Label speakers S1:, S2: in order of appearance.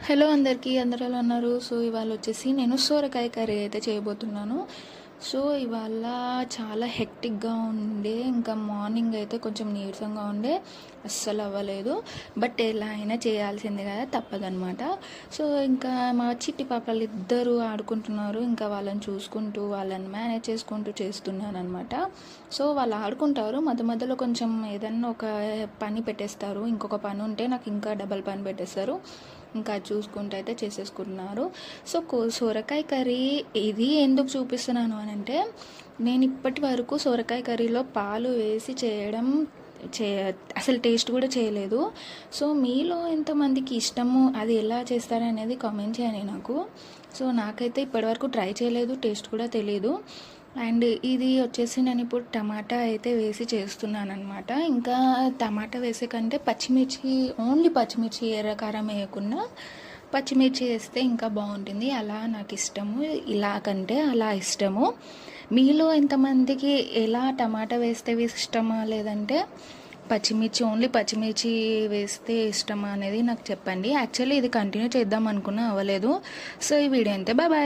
S1: Hello అందరికీ, అందరూ ఎలా ఉన్నారు? సో ఇవాళ వచ్చేసి నేను సోరకాయ కర్రీ అయితే చేయబోతున్నాను. సో ఇవాళ చాలా హెక్టిక్గా ఉండే, ఇంకా మార్నింగ్ అయితే కొంచెం నీరసంగా ఉండే, అస్సలు అవ్వలేదు. బట్ ఎలా అయినా చేయాల్సిందే కదా, తప్పదనమాట. సో ఇంకా మా చిట్టి పాపలు ఇద్దరు ఆడుకుంటున్నారు, ఇంకా వాళ్ళని చూసుకుంటూ వాళ్ళని మేనేజ్ చేసుకుంటూ చేస్తున్నాను అనమాట. సో వాళ్ళు ఆడుకుంటారు, మధ్య మధ్యలో కొంచెం ఏదన్నా ఒక పని పెట్టేస్తారు, ఇంకొక పని ఉంటే నాకు ఇంకా డబల్ పని పెట్టేస్తారు, ఇంకా చూసుకుంటూ అయితే చేసేసుకుంటున్నారు. సో సొరకాయ కర్రీ ఇది ఎందుకు చూపిస్తున్నాను అని అంటే, నేను ఇప్పటి వరకు సొరకాయ కర్రీలో పాలు వేసి చేయడం చే అసలు టేస్ట్ కూడా చేయలేదు. సో మీలో ఎంతమందికి ఇష్టము, అది ఎలా చేస్తారనేది కామెంట్ చేయండి నాకు. సో నాకైతే ఇప్పటివరకు ట్రై చేయలేదు, టేస్ట్ కూడా తెలియదు. అండ్ ఇది వచ్చేసి నేను ఇప్పుడు టమాటా అయితే వేసి చేస్తున్నాను అనమాట. ఇంకా టమాటా వేసే కంటే పచ్చిమిర్చి, ఓన్లీ పచ్చిమిర్చి, ఎర్రకారం వేయకుండా పచ్చిమిర్చి వేస్తే ఇంకా బాగుంటుంది. అలా నాకు ఇష్టము, ఇలా కంటే అలా ఇష్టము. మీలో ఎంతమందికి ఎలా టమాటా వేస్తే ఇష్టమా, లేదంటే పచ్చిమిర్చి, ఓన్లీ పచ్చిమిర్చి వేస్తే ఇష్టమా అనేది నాకు చెప్పండి. యాక్చువల్లీ ఇది కంటిన్యూ చేద్దాం అనుకున్నా, అవ్వలేదు. సో ఈ వీడియో అంతే, బాయ్ బాయ్.